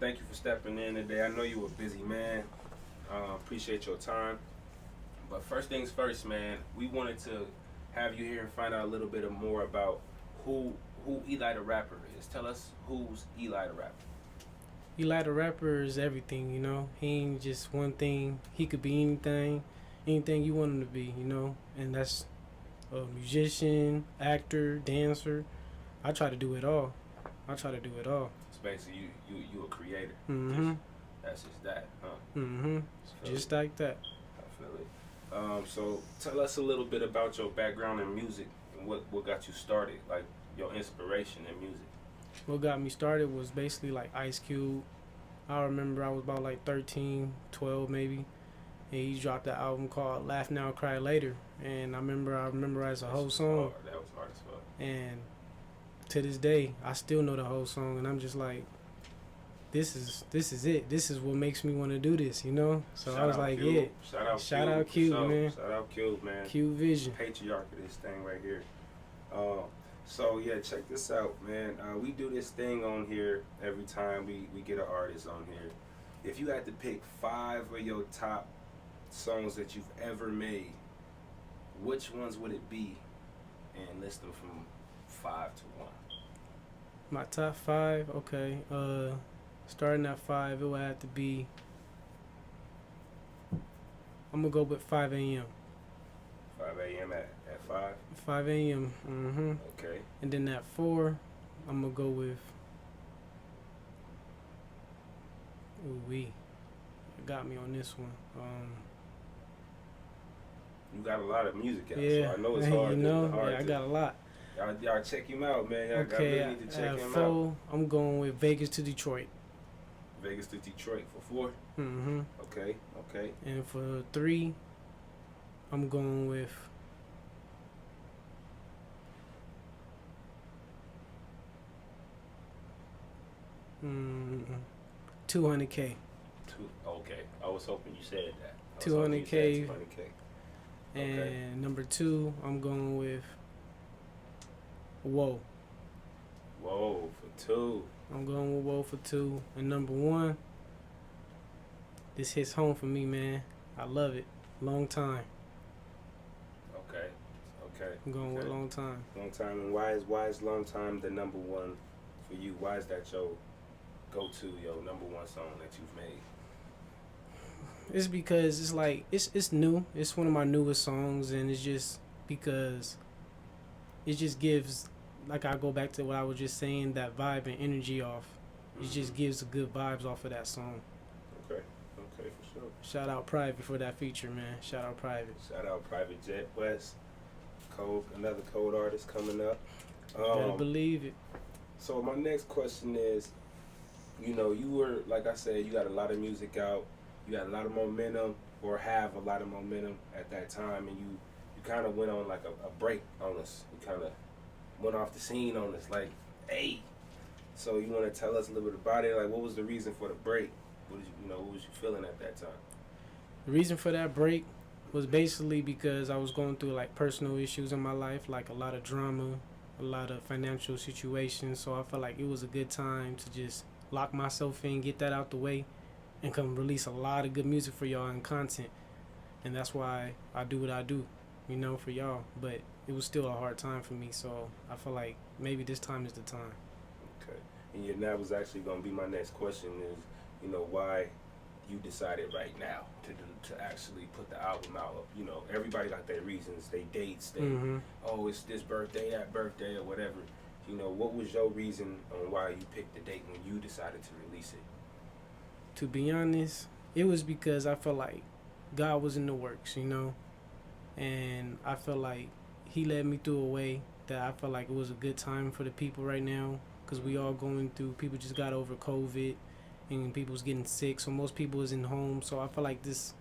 thank you for stepping in today. I know you a busy man. Appreciate your time. But first things first, man. We wanted to have you here and find out a little bit more about who Eli the rapper is. Tell us who's Eli the rapper. Eli the rapper is everything, you know. He ain't just one thing. He could be anything you want him to be, you know. And that's a musician, actor, dancer. I try to do it all. So basically, you a creator. Mhm. That's just that, huh? Mhm. Just like that. I feel it. So tell us a little bit about your background in music and what got you started, like your inspiration in music. What got me started was basically like Ice Cube. I remember I was about like 13, 12 maybe. And he dropped an album called Laugh Now, Cry Later. And I memorized the whole song. That was hard as fuck. And to this day, I still know the whole song. And I'm just like, this is it. This is what makes me want to do this, you know? So I was like, Cube. yeah. Shout out Cube, man. Shout out Cube, man. Cube Vision. Patriarch of this thing right here. So yeah, check this out, man. We do this thing on here every time we get an artist on here. If you had to pick 5 of your top songs that you've ever made, which ones would it be? And list them from 5 to 1. My top 5, okay. Starting at 5, it would have to be. I'm gonna go with 5 a.m. 5 a.m. at 5? 5 a.m. Mm-hmm. Okay. And then at 4, I'm gonna go with. Ooh wee, got me on this one. You got a lot of music out, yeah, so I know it's hard. You know, I got a lot. Y'all check him out, man. Y'all Okay, really need to check him at 4, out. I'm going with Vegas to Detroit. Vegas to Detroit for 4? Mm-hmm. Okay. And for 3, I'm going with 200K. Okay. I was hoping you said that. 200K. 200K. And number 2, I'm going with Whoa. Whoa for 2. I'm going with Whoa for 2. And number 1, this hits home for me, man. I love it. Long Time. Okay. I'm going with Long Time. Long Time. And why is Long Time the number 1 for you? Why is that your go-to, your number 1 song that you've made? It's because it's like it's new. It's one of my newest songs, and it's just because it just gives, like, I go back to what I was just saying, that vibe and energy off. It just gives the good vibes off of that song. Okay, for sure. Shout out Private for that feature, man. Shout out Private Jet West. Another Code artist coming up. Better believe it. So my next question is, you know, you were, like I said, you got a lot of music out. You got a lot of momentum, or have a lot of momentum at that time, and you kind of went on like a break on us. You kind of went off the scene on us, like, hey. So you want to tell us a little bit about it? Like, what was the reason for the break? What was you feeling at that time? The reason for that break was basically because I was going through like personal issues in my life, like a lot of drama, a lot of financial situations. So I felt like it was a good time to just lock myself in, get that out the way, and come release a lot of good music for y'all and content. And that's why I do what I do, you know, for y'all. But it was still a hard time for me, so I feel like maybe this time is the time. Okay. And that was actually going to be my next question is, you know, why you decided right now to actually put the album out. You know, everybody got their reasons, they dates, oh, it's this birthday, that birthday, or whatever. You know, what was your reason on why you picked the date when you decided to release it? To be honest, it was because I felt like God was in the works, you know, and I felt like He led me through a way that I felt like it was a good time for the people right now, because we all going through, people just got over COVID and people's getting sick, so most people is in home. So I felt like this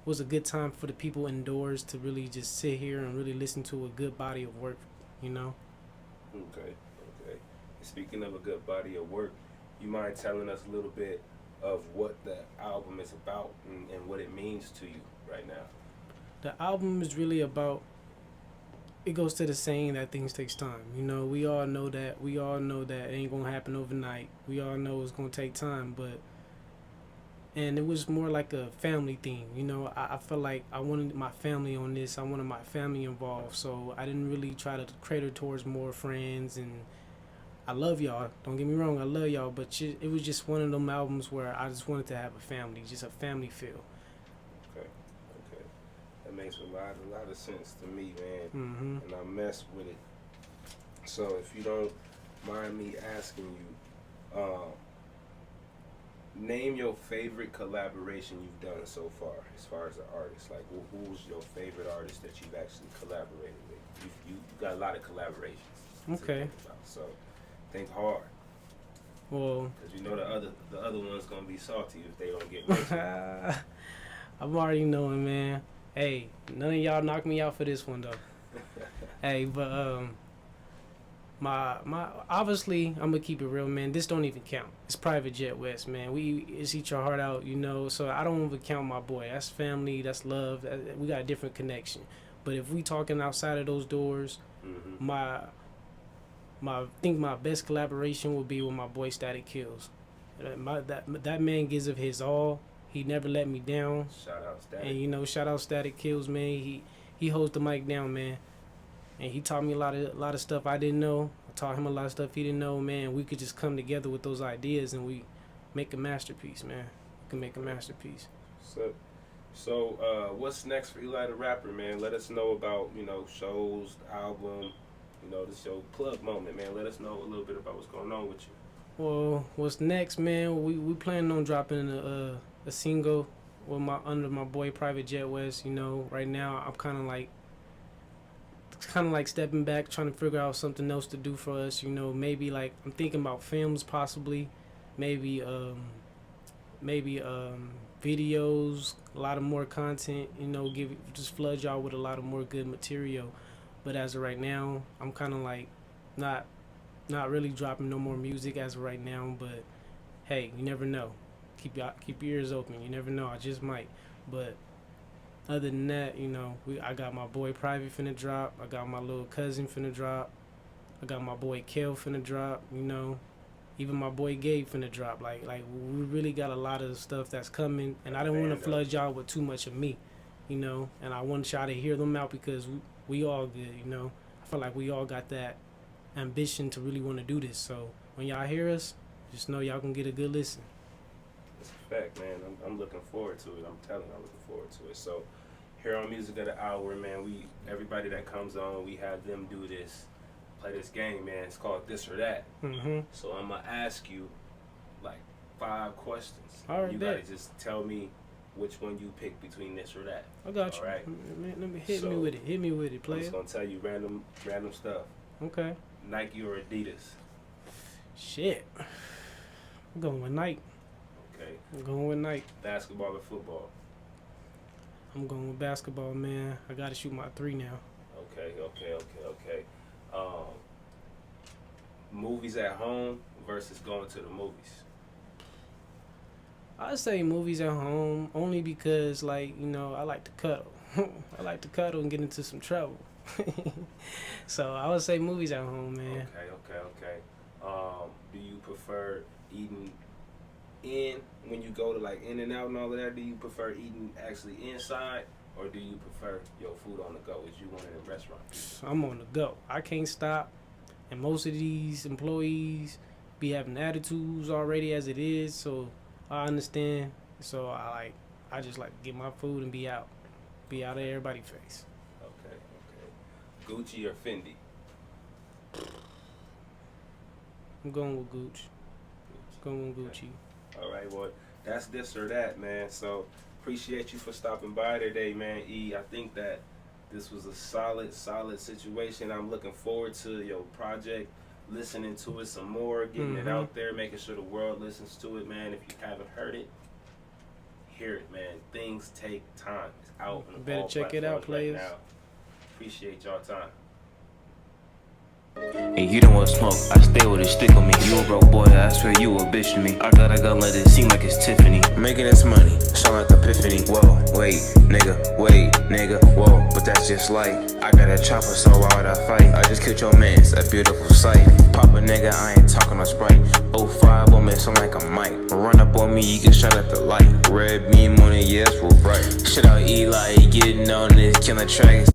was a good time for the people indoors to really just sit here and really listen to a good body of work, you know. Okay. Speaking of a good body of work, you mind telling us a little bit of what the album is about and what it means to you right now? The album is really about it goes to the saying that things takes time. You know, we all know that. We all know that it ain't gonna happen overnight. We all know it's gonna take time, but and it was more like a family thing. You know, I felt like I wanted my family on this. I wanted my family involved, so I didn't really try to cater towards more friends. And I love y'all. Don't get me wrong, I love y'all, but it was just one of them albums where I just wanted to have a family, just a family feel. Okay, okay, that makes a lot of sense to me, man. Mm-hmm. And I mess with it. So if you don't mind me asking you, name your favorite collaboration you've done so far as an artist. Like, who's your favorite artist that you've actually collaborated with? You got a lot of collaborations. Okay. So think hard. Well, because you know the other one's gonna be salty if they don't get mentioned. I'm already knowing, man. Hey, none of y'all knock me out for this one though. Hey, but my obviously I'm gonna keep it real, man. This don't even count. It's Private Jet West, man. It's Eat Your Heart Out, you know. So I don't even count my boy. That's family. That's love. We got a different connection. But if we talking outside of those doors, Mm-hmm. I think my best collaboration would be with my boy Static Kills. That man gives of his all. He never let me down. Shout out Static. And you know, shout out Static Kills, man. He holds the mic down, man. And he taught me a lot of stuff I didn't know. I taught him a lot of stuff he didn't know, man. We could just come together with those ideas and we make a masterpiece, man. We can make a masterpiece. So what's next for Eli the Rapper, man? Let us know about, you know, shows, album, you know, this your plug moment, man. Let us know a little bit about what's going on with you. Well, what's next, man? We planning on dropping a single with under my boy Private Jet West. You know, right now I'm kind of like stepping back, trying to figure out something else to do for us. You know, maybe like I'm thinking about films, possibly, maybe videos, a lot of more content. You know, just flood y'all with a lot of more good material. But as of right now, I'm kind of like not really dropping no more music as of right now. But hey, you never know. Keep your ears open. You never know. I just might. But other than that, you know, I got my boy Private finna drop. I got my little cousin finna drop. I got my boy Kel finna drop. You know, even my boy Gabe finna drop. Like we really got a lot of stuff that's coming, and I don't want to flood y'all with too much of me, you know. And I want y'all to hear them out because we all good, you know. I feel like we all got that ambition to really want to do this. So when y'all hear us, just know y'all can get a good listen. It's a fact, man. I'm looking forward to it. I'm looking forward to it. So here on Music of the Hour, man, everybody that comes on, we have them do this, play this game, man. It's called This or That. Mm-hmm. So I'm gonna ask you like 5 questions. All right, you gotta just tell me which one you pick between this or that. I got you. All right. Let me hit me with it, player. I'm just gonna tell you random stuff. Okay. Nike or Adidas? Shit. I'm going with Nike. Okay. I'm going with Nike. Basketball or football? I'm going with basketball, man. I gotta shoot my 3 now. Okay. Movies at home versus going to the movies? I say movies at home only because, like, you know, I like to cuddle. I like to cuddle and get into some trouble. So I would say movies at home, man. Okay. Do you prefer eating in when you go to like In and Out and all of that? Do you prefer eating actually inside, or do you prefer your food on the go? Is you one of the restaurants? I'm on the go. I can't stop, and most of these employees be having attitudes already as it is. So I understand. So I just like to get my food and be out of everybody's face. Okay. Gucci or Fendi? I'm going with Gucci. Going with Gucci. All right, well, that's This or That, man. So appreciate you for stopping by today, man. I think that this was a solid situation. I'm looking forward to your project, listening to it some more, getting it out there, making sure the world listens to it, man. If you haven't heard it, hear it, man. Things take time. It's out. Better check it out, players. Right now. Appreciate y'all time. And you don't want smoke, I stay with a stick on me. You a broke boy, I swear you a bitch to me. I gotta go let it seem like it's Tiffany. Making this money, sound like epiphany. Whoa, wait, nigga, whoa. But that's just life. I got a chopper, so why would I fight? I just killed your man's a beautiful sight. Pop a nigga, I ain't talking no Sprite. 05 on me, sound like a mic. Run up on me, you get shot at the light. Red beam on it, yes, we're bright. Shit out Eli, getting on this, killing tracks.